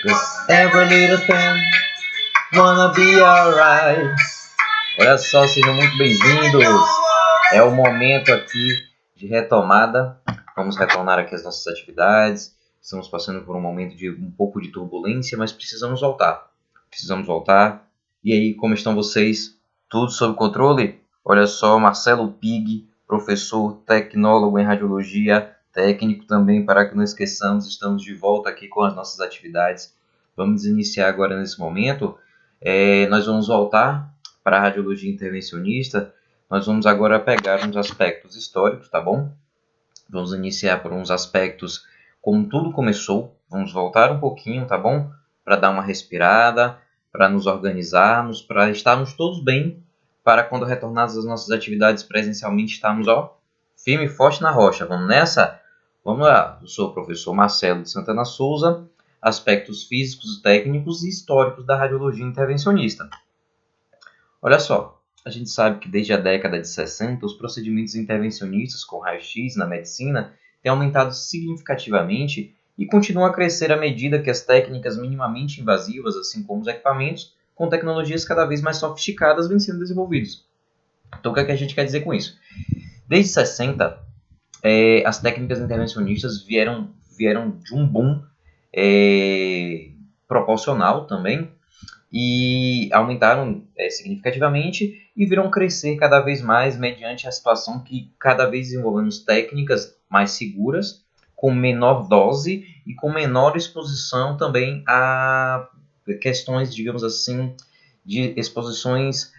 'Cause every little thing wanna be alright. Olha só, sejam muito bem-vindos. É o momento aqui de retomada. Vamos retornar aqui às nossas atividades. Estamos passando por um momento de um pouco de turbulência, mas precisamos voltar. E aí, como estão vocês? Tudo sob controle? Olha só, Marcelo Pig, professor, tecnólogo em radiologia, técnico também, para que não esqueçamos, estamos de volta aqui com as nossas atividades. Vamos iniciar agora nesse momento. Nós vamos voltar para a radiologia intervencionista. Nós vamos agora pegar uns aspectos históricos, tá bom? Vamos iniciar por uns aspectos como tudo começou. Vamos voltar um pouquinho, tá bom? Para dar uma respirada, para nos organizarmos, para estarmos todos bem, para quando retornarmos às nossas atividades presencialmente, estarmos, firme e forte na rocha. Vamos nessa? Vamos lá. Eu sou o professor Marcelo de Santana Souza, aspectos físicos, técnicos e históricos da radiologia intervencionista. Olha só, a gente sabe que desde a década de 60, os procedimentos intervencionistas com raio-x na medicina têm aumentado significativamente e continuam a crescer à medida que as técnicas minimamente invasivas, assim como os equipamentos, com tecnologias cada vez mais sofisticadas, vêm sendo desenvolvidos. Então, o que é que a gente quer dizer com isso? Desde 60, as técnicas intervencionistas vieram de um boom proporcional também, e aumentaram significativamente e viram crescer cada vez mais mediante a situação que cada vez desenvolvemos técnicas mais seguras, com menor dose e com menor exposição também a questões, digamos assim, de exposições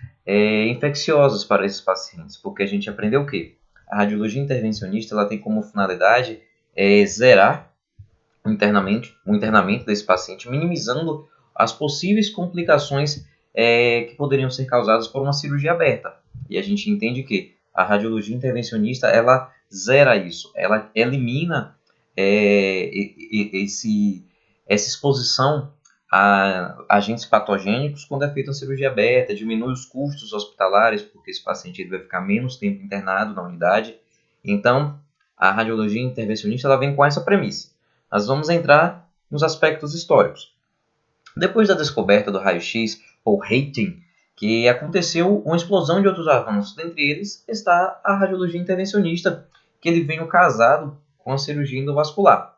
infecciosas para esses pacientes, porque a gente aprendeu o quê? A radiologia intervencionista ela tem como finalidade zerar o internamento desse paciente, minimizando as possíveis complicações que poderiam ser causadas por uma cirurgia aberta. E a gente entende que a radiologia intervencionista, ela zera isso, ela elimina essa exposição a agentes patogênicos quando é feita uma cirurgia aberta, diminui os custos hospitalares, porque esse paciente ele vai ficar menos tempo internado na unidade. Então, a radiologia intervencionista ela vem com essa premissa. Nós vamos entrar nos aspectos históricos. Depois da descoberta do raio-x, ou Röntgen, que aconteceu uma explosão de outros avanços. Dentre eles está a radiologia intervencionista, que ele veio casado com a cirurgia endovascular.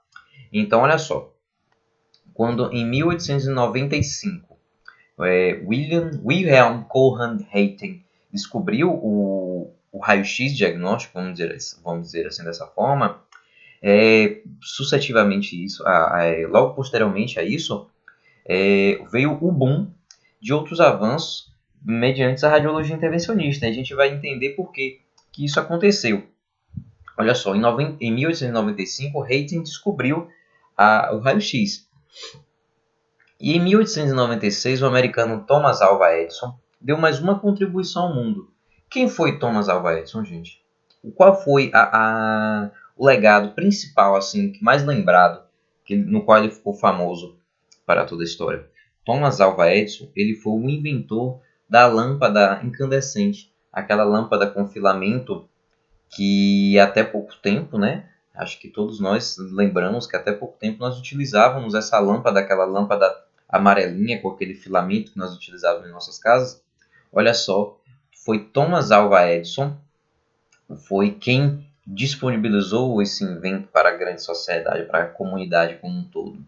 Então, olha só. Quando em 1895, Wilhelm Conrad Röntgen descobriu o raio-x diagnóstico, vamos dizer assim dessa forma, sucessivamente isso, logo posteriormente a isso, veio o boom de outros avanços mediante a radiologia intervencionista. A gente vai entender por que isso aconteceu. Olha só, em 1895, Röntgen descobriu o raio-x. E em 1896, o americano Thomas Alva Edison deu mais uma contribuição ao mundo. Quem foi Thomas Alva Edison, gente? Qual foi o legado principal, assim, mais lembrado, no qual ele ficou famoso para toda a história? Thomas Alva Edison, ele foi o inventor da lâmpada incandescente, aquela lâmpada com filamento que até pouco tempo, né? Acho que todos nós lembramos que até pouco tempo nós utilizávamos essa lâmpada, aquela lâmpada amarelinha com aquele filamento que nós utilizávamos em nossas casas. Olha só, foi Thomas Alva Edison, foi quem disponibilizou esse invento para a grande sociedade, para a comunidade como um todo.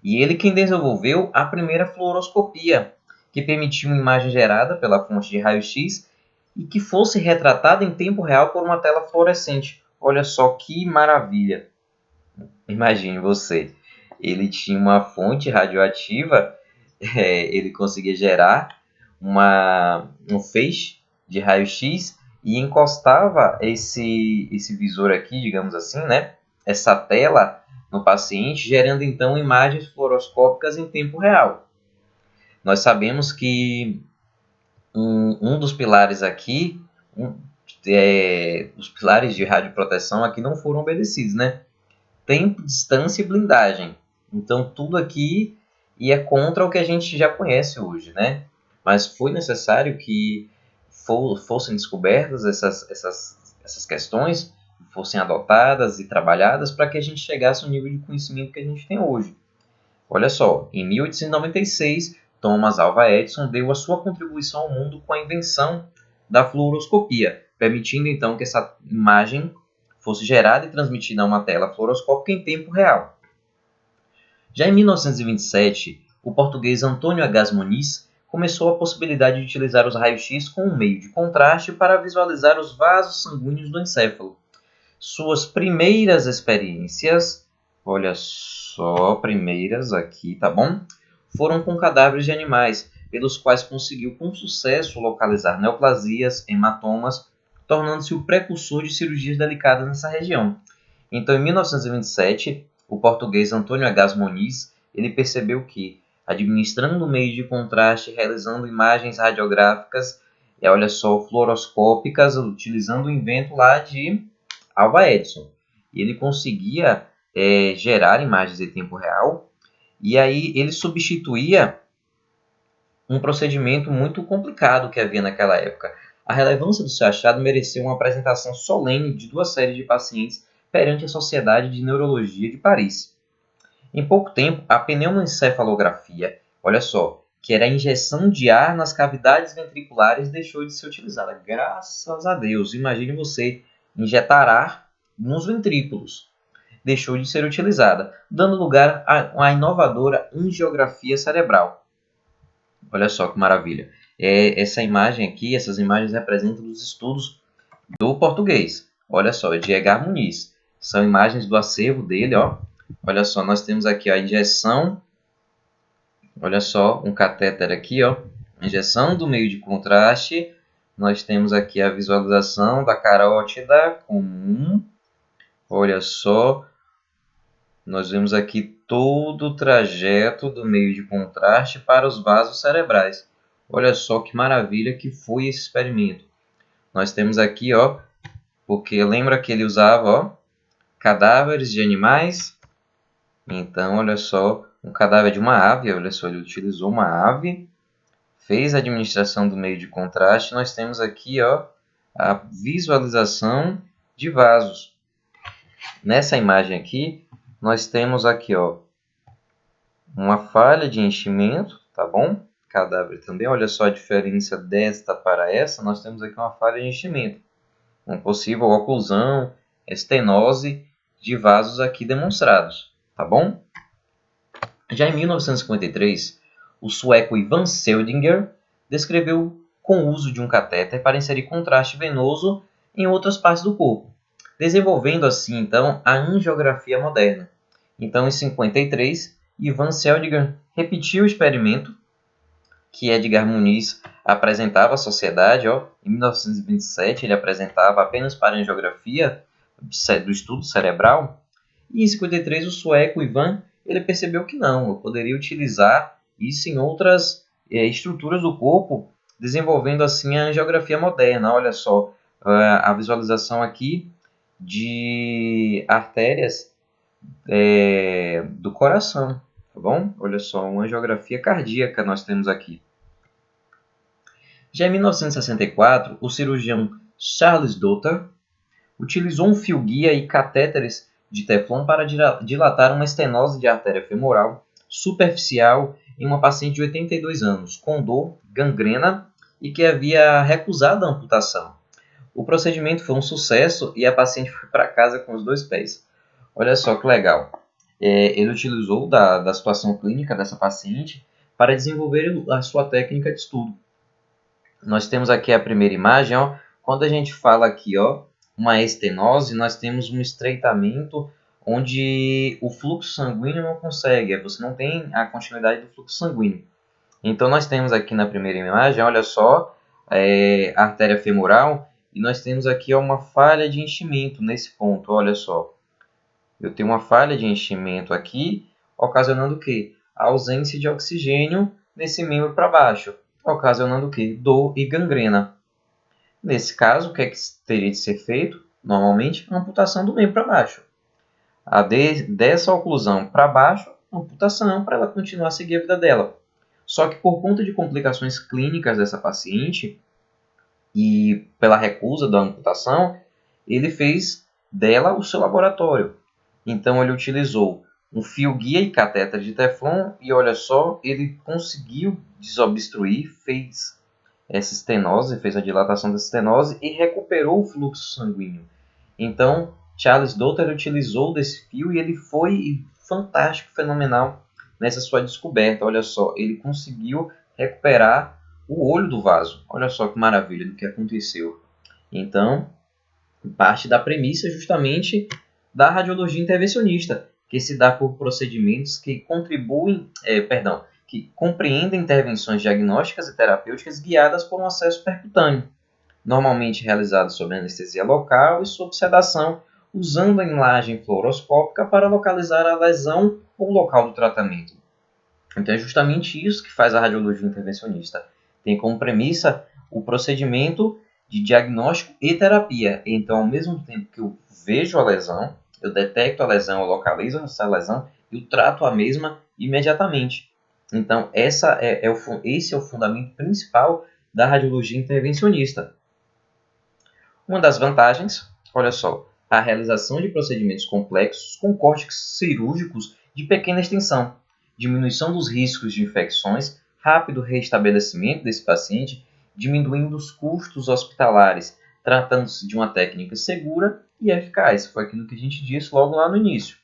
E ele quem desenvolveu a primeira fluoroscopia, que permitia uma imagem gerada pela fonte de raio-x e que fosse retratada em tempo real por uma tela fluorescente. Olha só que maravilha! Imagine você, ele tinha uma fonte radioativa, ele conseguia gerar um feixe de raio-x e encostava esse visor aqui, digamos assim, né? Essa tela no paciente, gerando então imagens fluoroscópicas em tempo real. Nós sabemos que um dos pilares aqui, os pilares de radioproteção aqui não foram obedecidos, né? Tempo, distância e blindagem. Então tudo aqui ia contra o que a gente já conhece hoje, né? Mas foi necessário que fossem descobertas essas questões, fossem adotadas e trabalhadas para que a gente chegasse ao nível de conhecimento que a gente tem hoje. Olha só, em 1896, Thomas Alva Edison deu a sua contribuição ao mundo com a invenção da fluoroscopia, permitindo então que essa imagem fosse gerada e transmitida a uma tela fluoroscópica em tempo real. Já em 1927, o português Antônio H. Muniz começou a possibilidade de utilizar os raios-x com um meio de contraste para visualizar os vasos sanguíneos do encéfalo. Suas primeiras experiências, olha só, primeiras aqui, tá bom? Foram com cadáveres de animais, pelos quais conseguiu com sucesso localizar neoplasias, hematomas, tornando-se o precursor de cirurgias delicadas nessa região. Então, em 1927, o português Antônio H. Muniz, ele percebeu que, administrando o meio de contraste, realizando imagens radiográficas, olha só, fluoroscópicas, utilizando o invento lá de Alva Edison. E ele conseguia gerar imagens em tempo real, e aí ele substituía um procedimento muito complicado que havia naquela época. A relevância do seu achado mereceu uma apresentação solene de 2 séries de pacientes perante a Sociedade de Neurologia de Paris. Em pouco tempo, a pneumoencefalografia, olha só, que era a injeção de ar nas cavidades ventriculares, deixou de ser utilizada. Graças a Deus, imagine você injetar ar nos ventrículos. Deixou de ser utilizada, dando lugar à inovadora angiografia cerebral. Olha só que maravilha. Essa imagem aqui, essas imagens representam os estudos do português. Olha só, de Edgar Muniz. São imagens do acervo dele, ó. Olha só, nós temos aqui a injeção. Olha só, um catéter aqui, ó. Injeção do meio de contraste. Nós temos aqui a visualização da carótida comum. Olha só. Nós vemos aqui todo o trajeto do meio de contraste para os vasos cerebrais. Olha só que maravilha que foi esse experimento. Nós temos aqui, ó, porque lembra que ele usava, ó, cadáveres de animais. Então, olha só, um cadáver de uma ave, olha só, ele utilizou uma ave, fez a administração do meio de contraste. Nós temos aqui, ó, a visualização de vasos. Nessa imagem aqui, nós temos aqui, ó, uma falha de enchimento, tá bom? Cadáver também, olha só a diferença desta para essa. Nós temos aqui uma falha de enchimento, uma possível oclusão, estenose de vasos aqui demonstrados, tá bom? Já em 1953, o sueco Ivan Seldinger descreveu com o uso de um catéter para inserir contraste venoso em outras partes do corpo, desenvolvendo assim então a angiografia moderna. Então, em 53, Ivan Seldinger repetiu o experimento que Edgar Muniz apresentava à sociedade. Ó. Em 1927, ele apresentava apenas para a angiografia do estudo cerebral. E em 53, o sueco Ivan ele percebeu que não, eu poderia utilizar isso em outras estruturas do corpo, desenvolvendo assim a angiografia moderna. Olha só, a visualização aqui de artérias do coração, tá bom? Olha só, uma angiografia cardíaca nós temos aqui. Já em 1964, o cirurgião Charles Dotter utilizou um fio-guia e catéteres de teflon para dilatar uma estenose de artéria femoral superficial em uma paciente de 82 anos, com dor, gangrena e que havia recusado a amputação. O procedimento foi um sucesso e a paciente foi para casa com os 2 pés. Olha só que legal. Ele utilizou da situação clínica dessa paciente para desenvolver a sua técnica de estudo. Nós temos aqui a primeira imagem. Ó, quando a gente fala aqui, ó, uma estenose, nós temos um estreitamento onde o fluxo sanguíneo não consegue, você não tem a continuidade do fluxo sanguíneo. Então, nós temos aqui na primeira imagem, olha só, a artéria femoral, e nós temos aqui uma falha de enchimento nesse ponto, olha só. Eu tenho uma falha de enchimento aqui, ocasionando o quê? A ausência de oxigênio nesse membro para baixo, ocasionando o quê? Dor e gangrena. Nesse caso, o que é que teria de ser feito? Normalmente, a amputação do membro para baixo. Dessa oclusão para baixo, amputação para ela continuar a seguir a vida dela. Só que por conta de complicações clínicas dessa paciente e pela recusa da amputação, ele fez dela o seu laboratório. Então ele utilizou um fio guia e catéter de Teflon, e olha só, ele conseguiu desobstruir, fez essa estenose, fez a dilatação da estenose e recuperou o fluxo sanguíneo. Então, Charles Dotter utilizou desse fio e ele foi fantástico, fenomenal nessa sua descoberta. Olha só, ele conseguiu recuperar o olho do vaso. Olha só que maravilha do que aconteceu. Então, parte da premissa justamente da radiologia intervencionista, que se dá por procedimentos que que compreendem intervenções diagnósticas e terapêuticas guiadas por um acesso percutâneo, normalmente realizado sob anestesia local e sob sedação, usando a imagem fluoroscópica para localizar a lesão ou local do tratamento. Então é justamente isso que faz a radiologia intervencionista. Tem como premissa o procedimento de diagnóstico e terapia. Então, ao mesmo tempo que eu vejo a lesão, eu detecto a lesão, eu localizo essa lesão e eu trato a mesma imediatamente. Então, esse é o fundamento principal da radiologia intervencionista. Uma das vantagens, olha só, a realização de procedimentos complexos com cortes cirúrgicos de pequena extensão, diminuição dos riscos de infecções, rápido restabelecimento desse paciente, diminuindo os custos hospitalares, tratando-se de uma técnica segura e eficaz. Foi aquilo que a gente disse logo lá no início.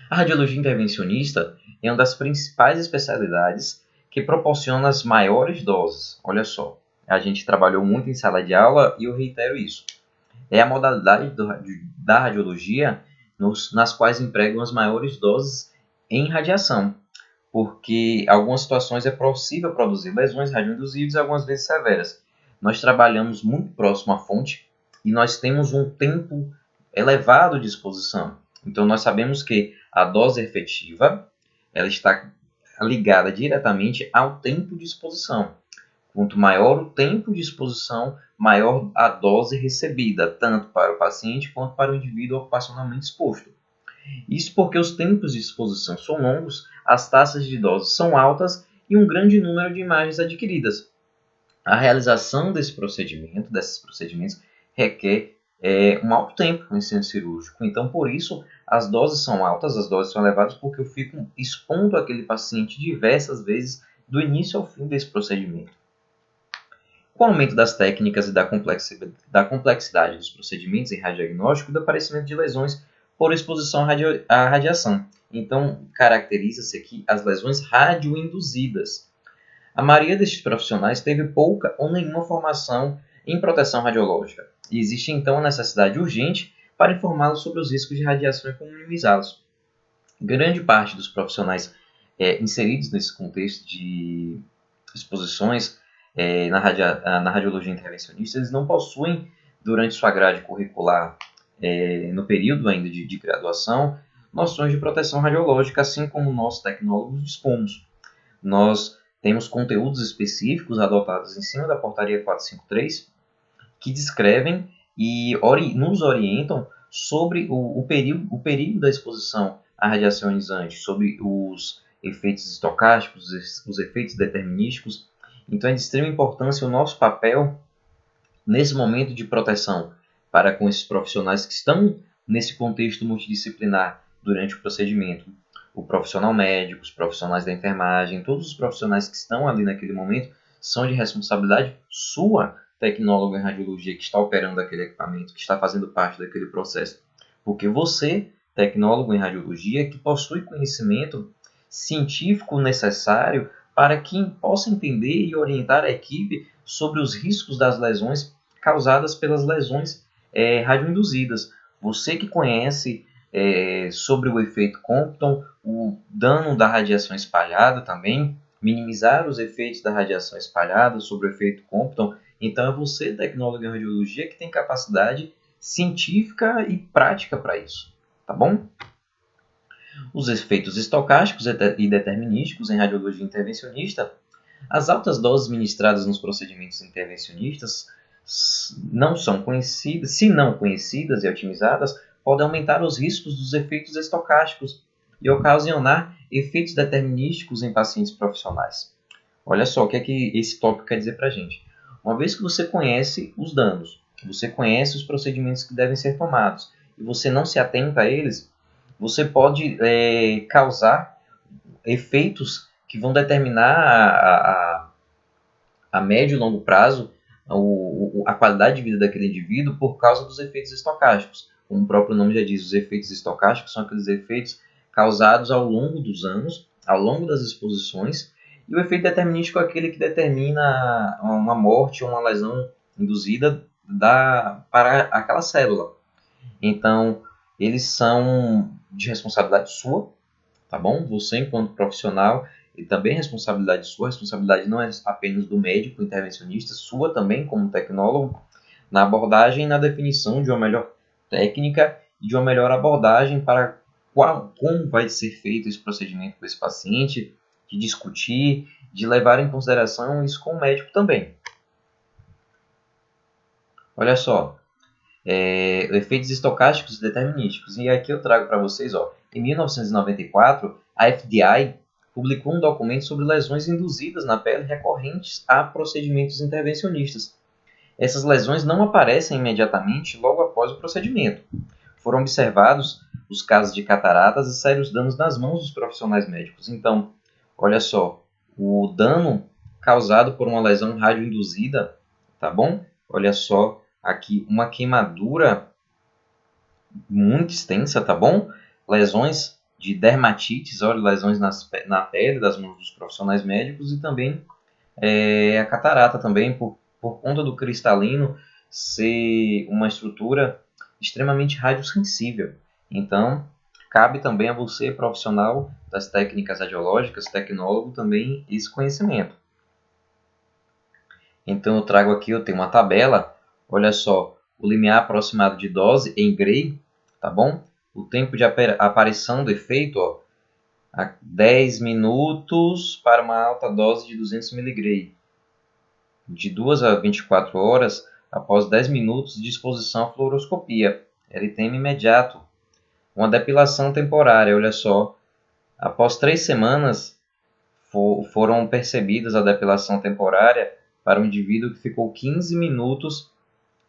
A radiologia intervencionista é uma das principais especialidades que proporciona as maiores doses. Olha só, a gente trabalhou muito em sala de aula e eu reitero isso. É a modalidade da radiologia nas quais empregam as maiores doses em radiação, porque em algumas situações é possível produzir lesões radioinduzidas e algumas vezes severas. Nós trabalhamos muito próximo à fonte e nós temos um tempo elevado de exposição. Então nós sabemos que a dose efetiva ela está ligada diretamente ao tempo de exposição. Quanto maior o tempo de exposição, maior a dose recebida, tanto para o paciente quanto para o indivíduo ocupacionalmente exposto. Isso porque os tempos de exposição são longos, as taxas de dose são altas e um grande número de imagens adquiridas. A realização desses procedimentos, requer um alto tempo no centro cirúrgico. Então, por isso, as doses são altas, as doses são elevadas, porque eu fico expondo aquele paciente diversas vezes do início ao fim desse procedimento. Com o aumento das técnicas e da complexidade dos procedimentos em radiodiagnóstico e do aparecimento de lesões por exposição à radiação. Então, caracteriza-se aqui as lesões radioinduzidas. A maioria destes profissionais teve pouca ou nenhuma formação em proteção radiológica, e existe então a necessidade urgente para informá-los sobre os riscos de radiação e como minimizá-los. Grande parte dos profissionais inseridos nesse contexto de exposições na radiologia intervencionista, eles não possuem, durante sua grade curricular, no período ainda de graduação, noções de proteção radiológica, assim como nós tecnólogos dispomos. Nós temos conteúdos específicos adotados em cima da portaria 453 que descrevem e nos orientam sobre o período da exposição à radiação ionizante, sobre os efeitos estocásticos, os efeitos determinísticos. Então é de extrema importância o nosso papel nesse momento de proteção para com esses profissionais que estão nesse contexto multidisciplinar durante o procedimento. O profissional médico, os profissionais da enfermagem, todos os profissionais que estão ali naquele momento são de responsabilidade sua, tecnólogo em radiologia, que está operando aquele equipamento, que está fazendo parte daquele processo. Porque você, tecnólogo em radiologia, que possui conhecimento científico necessário para que possa entender e orientar a equipe sobre os riscos das lesões causadas pelas lesões radioinduzidas. Você que conhece sobre o efeito Compton, o dano da radiação espalhada também, minimizar os efeitos da radiação espalhada sobre o efeito Compton. Então é você, tecnólogo em radiologia, que tem capacidade científica e prática para isso, tá bom? Os efeitos estocásticos e determinísticos em radiologia intervencionista. As altas doses ministradas nos procedimentos intervencionistas não são conhecidas, se não conhecidas e otimizadas, podem aumentar os riscos dos efeitos estocásticos e ocasionar efeitos determinísticos em pacientes profissionais. Olha só o que é que esse tópico quer dizer para a gente. Uma vez que você conhece os danos, você conhece os procedimentos que devem ser tomados e você não se atenta a eles, você pode causar efeitos que vão determinar a médio e longo prazo a qualidade de vida daquele indivíduo por causa dos efeitos estocásticos. Como o próprio nome já diz, os efeitos estocásticos são aqueles efeitos causados ao longo dos anos, ao longo das exposições, e o efeito determinístico é aquele que determina uma morte ou uma lesão induzida para aquela célula. Então, eles são de responsabilidade sua, tá bom? Você, enquanto profissional, e também responsabilidade sua. A responsabilidade não é apenas do médico intervencionista, sua também, como tecnólogo, na abordagem e na definição de uma melhor técnica e de uma melhor abordagem para como vai ser feito esse procedimento com esse paciente, de discutir, de levar em consideração isso com o médico também. Olha só, efeitos estocásticos e determinísticos. E aqui eu trago para vocês, em 1994, a FDA publicou um documento sobre lesões induzidas na pele recorrentes a procedimentos intervencionistas. Essas lesões não aparecem imediatamente logo após o procedimento. Foram observados os casos de cataratas e sérios danos nas mãos dos profissionais médicos. Então, olha só, o dano causado por uma lesão radioinduzida, tá bom? Olha só, aqui uma queimadura muito extensa, tá bom? Lesões de dermatites, olha, lesões na pele das mãos dos profissionais médicos e também a catarata também, por conta do cristalino ser uma estrutura extremamente radiosensível. Então, cabe também a você, profissional das técnicas radiológicas, tecnólogo, também esse conhecimento. Então, eu trago aqui, eu tenho uma tabela, olha só, o limiar aproximado de dose em gray, tá bom? O tempo de aparição do efeito, 10 minutos para uma alta dose de 200 mg. De 2 a 24 horas após 10 minutos de exposição à fluoroscopia. Eritema imediato. Uma depilação temporária, olha só. Após 3 semanas foram percebidas a depilação temporária para um indivíduo que ficou 15 minutos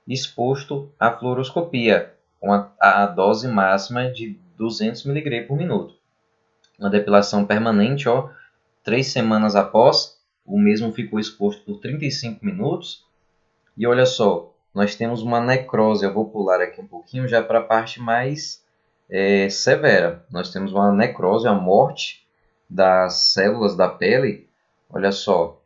exposto à fluoroscopia, com a dose máxima de 200 mg por minuto. Uma depilação permanente, 3 semanas após, o mesmo ficou exposto por 35 minutos. E olha só, nós temos uma necrose. Eu vou pular aqui um pouquinho já para a parte mais severa. Nós temos uma necrose, a morte das células da pele. Olha só,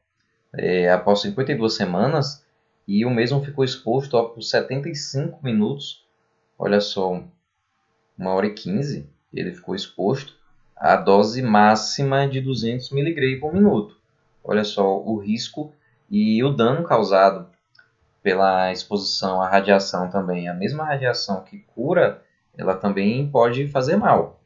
após 52 semanas, e o mesmo ficou exposto por 75 minutos. Olha só, 1h15 ele ficou exposto à dose máxima de 200 mg por minuto. Olha só o risco e o dano causado pela exposição à radiação também. A mesma radiação que cura, ela também pode fazer mal.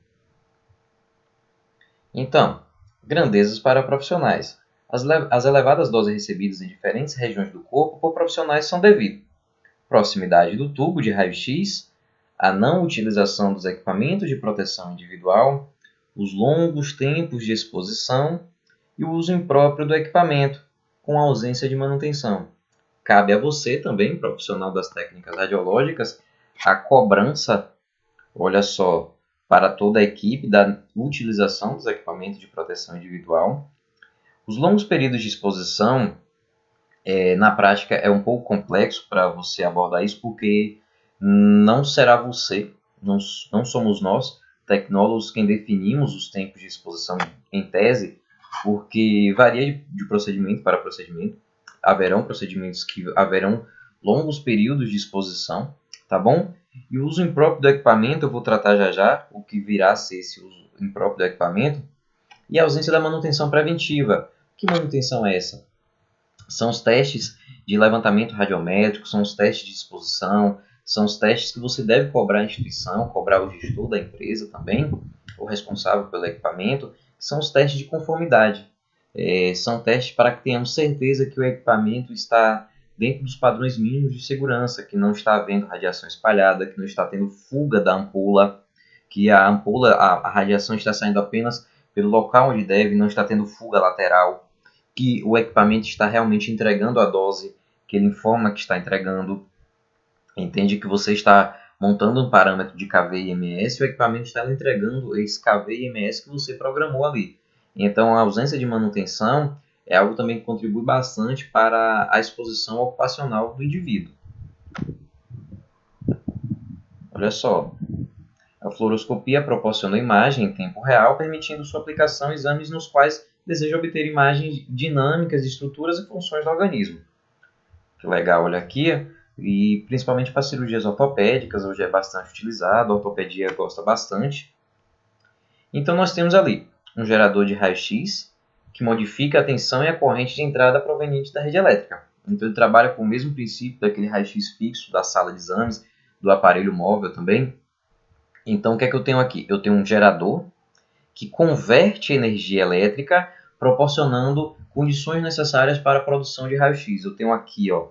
Então, grandezas para profissionais. As elevadas doses recebidas em diferentes regiões do corpo por profissionais são devido proximidade do tubo de raio-x, a não utilização dos equipamentos de proteção individual, os longos tempos de exposição e o uso impróprio do equipamento, com ausência de manutenção. Cabe a você também, profissional das técnicas radiológicas, a cobrança, olha só, para toda a equipe da utilização dos equipamentos de proteção individual. Os longos períodos de exposição, na prática, é um pouco complexo para você abordar isso, porque não será você, não somos nós, tecnólogos, quem definimos os tempos de exposição em tese, porque varia de procedimento para procedimento. Haverão procedimentos que haverão longos períodos de exposição, tá bom? E o uso impróprio do equipamento, eu vou tratar já já, o que virá a ser esse uso impróprio do equipamento, e a ausência da manutenção preventiva. Que manutenção é essa? São os testes de levantamento radiométrico, são os testes de exposição, são os testes que você deve cobrar a instituição, cobrar o gestor da empresa também, o responsável pelo equipamento, são os testes de conformidade. São testes para que tenhamos certeza que o equipamento está dentro dos padrões mínimos de segurança, que não está havendo radiação espalhada, que não está tendo fuga da ampola, que a ampola, a radiação está saindo apenas pelo local onde deve, não está tendo fuga lateral, que o equipamento está realmente entregando a dose que ele informa que está entregando. Entende que você está montando um parâmetro de KV e IMS, o equipamento está entregando esse KV e IMS que você programou ali. Então, a ausência de manutenção é algo também que contribui bastante para a exposição ocupacional do indivíduo. Olha só, a fluoroscopia proporciona imagem em tempo real, permitindo sua aplicação em exames nos quais deseja obter imagens dinâmicas de estruturas e funções do organismo. Que legal, olha aqui. E principalmente para cirurgias ortopédicas, hoje é bastante utilizado, a ortopedia gosta bastante. Então nós temos ali um gerador de raio-x que modifica a tensão e a corrente de entrada proveniente da rede elétrica. Então ele trabalha com o mesmo princípio daquele raio-x fixo da sala de exames, do aparelho móvel também. Então o que é que eu tenho aqui? Eu tenho um gerador que converte energia elétrica proporcionando condições necessárias para a produção de raio-x. Eu tenho aqui, ó,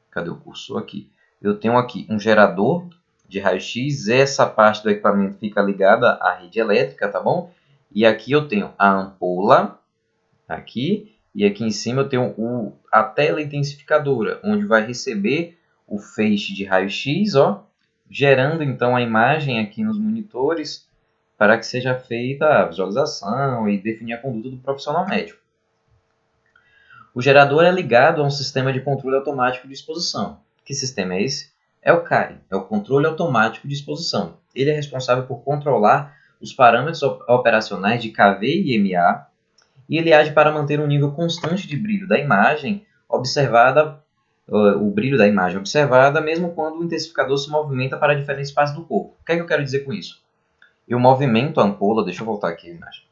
cadê o cursor aqui? Eu tenho aqui um gerador de raio-x, essa parte do equipamento fica ligada à rede elétrica, tá bom? E aqui eu tenho a ampola, aqui, e aqui em cima eu tenho a tela intensificadora, onde vai receber o feixe de raio-x, ó, gerando então a imagem aqui nos monitores para que seja feita a visualização e definir a conduta do profissional médico. O gerador é ligado a um sistema de controle automático de exposição. Que sistema é esse? É o CAI, é o controle automático de exposição. Ele é responsável por controlar os parâmetros operacionais de KV e MA, e ele age para manter um nível constante de brilho da imagem observada, o brilho da imagem observada, mesmo quando o intensificador se movimenta para diferentes partes do corpo. O que é que eu quero dizer com isso? Eu movimento a ampola, deixa eu voltar aqui a imagem.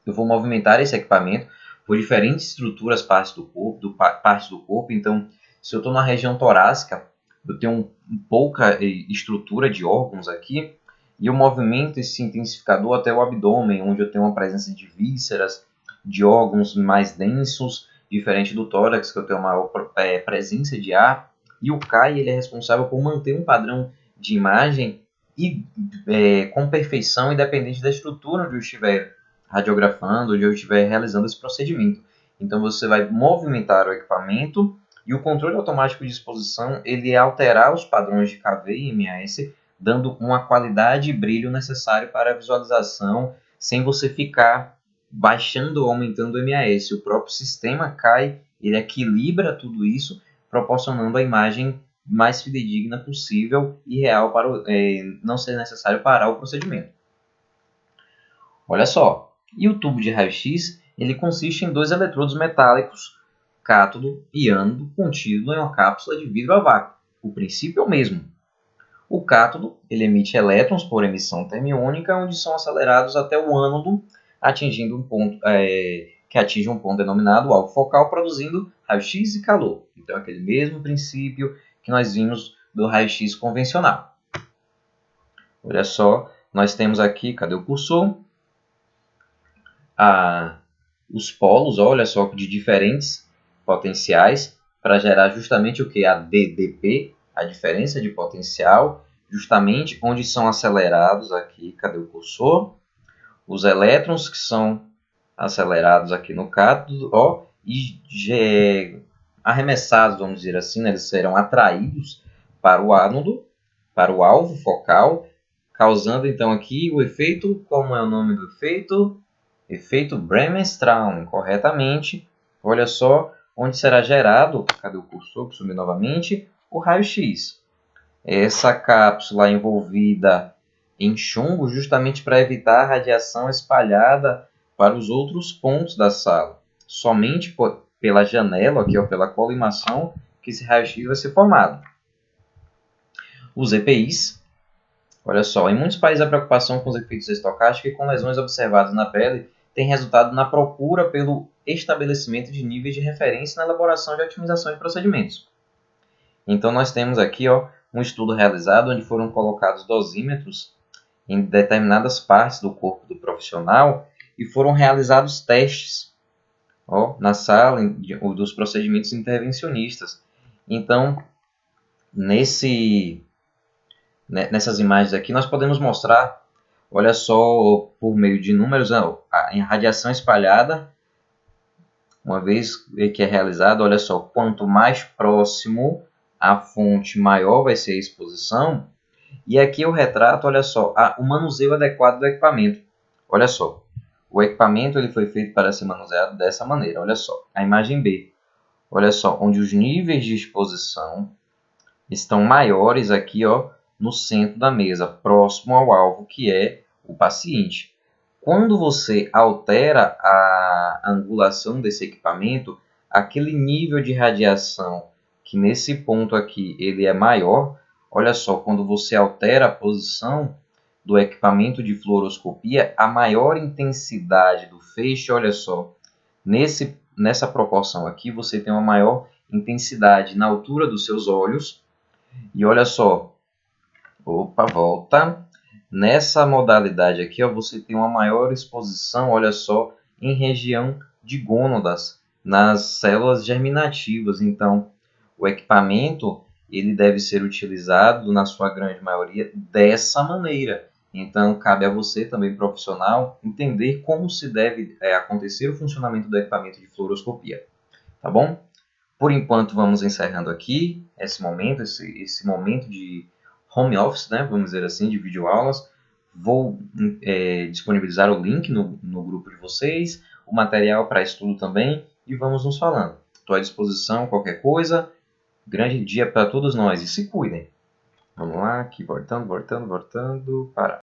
Eu vou movimentar esse equipamento por diferentes estruturas, partes do corpo. Então, se eu estou na região torácica, eu tenho pouca estrutura de órgãos aqui, e eu movimento esse intensificador até o abdômen, onde eu tenho uma presença de vísceras, de órgãos mais densos, diferente do tórax, que eu tenho maior presença de ar. E o CAI ele é responsável por manter um padrão de imagem e com perfeição, independente da estrutura onde eu estiver radiografando, onde eu estiver realizando esse procedimento. Então você vai movimentar o equipamento e o controle automático de exposição ele alterar os padrões de KV e MAS, dando uma qualidade e brilho necessário para a visualização, sem você ficar baixando ou aumentando o MAS. O próprio sistema CAI, ele equilibra tudo isso, proporcionando a imagem mais fidedigna possível e real para não ser necessário parar o procedimento. Olha só, e o tubo de raio-x ele consiste em dois eletrodos metálicos, cátodo e ânodo, contido em uma cápsula de vidro a vácuo. O princípio é o mesmo. O cátodo ele emite elétrons por emissão termiônica, onde são acelerados até o ânodo, atingindo um ponto que atinge um ponto denominado alvo focal, produzindo raio-x e calor. Então, é aquele mesmo princípio que nós vimos do raio-x convencional. Olha só, nós temos aqui, cadê o cursor? Os polos, olha só, de diferentes potenciais, para gerar justamente o que? A DDP, a diferença de potencial, justamente onde são acelerados aqui, cadê o cursor? Os elétrons que são acelerados aqui no cátodo, ó, e arremessados, vamos dizer assim, né? Eles serão atraídos para o ânodo, para o alvo focal, causando então aqui o efeito, como é o nome do efeito? Efeito Bremsstraum, corretamente. Olha só, onde será gerado, cadê o cursor que sumiu novamente? O raio-x. Essa cápsula envolvida em chumbo justamente para evitar a radiação espalhada para os outros pontos da sala. Somente pela janela, aqui, ó, pela colimação, que esse raio-x vai ser formado. Os EPIs. Olha só, em muitos países a preocupação com os efeitos estocásticos e com lesões observadas na pele tem resultado na procura pelo estabelecimento de níveis de referência na elaboração de otimização de procedimentos. Então nós temos aqui, ó, um estudo realizado onde foram colocados dosímetros em determinadas partes do corpo do profissional e foram realizados testes, ó, na sala dos procedimentos intervencionistas. Então, nessas imagens aqui, nós podemos mostrar, olha só, por meio de números, a radiação espalhada, uma vez que é realizado, olha só, quanto mais próximo à fonte, maior vai ser a exposição. E aqui eu retrato, olha só, o manuseio adequado do equipamento. Olha só, o equipamento ele foi feito para ser manuseado dessa maneira. Olha só, a imagem B. Olha só, onde os níveis de exposição estão maiores aqui, ó, no centro da mesa, próximo ao alvo, que é o paciente. Quando você altera a angulação desse equipamento, aquele nível de radiação que nesse ponto aqui ele é maior, olha só, quando você altera a posição do equipamento de fluoroscopia, a maior intensidade do feixe, olha só, nessa proporção aqui você tem uma maior intensidade na altura dos seus olhos. E olha só, opa, volta. Nessa modalidade aqui, ó, você tem uma maior exposição, olha só, em região de gônadas, nas células germinativas. Então, o equipamento ele deve ser utilizado, na sua grande maioria, dessa maneira. Então, cabe a você também, profissional, entender como se deve acontecer o funcionamento do equipamento de fluoroscopia. Tá bom? Por enquanto, vamos encerrando aqui esse momento de home office, né? Vamos dizer assim, de videoaulas. Vou disponibilizar o link no grupo de vocês, o material para estudo também, e vamos nos falando. Estou à disposição, qualquer coisa. Grande dia para todos nós e se cuidem. Vamos lá, aqui voltando, parar.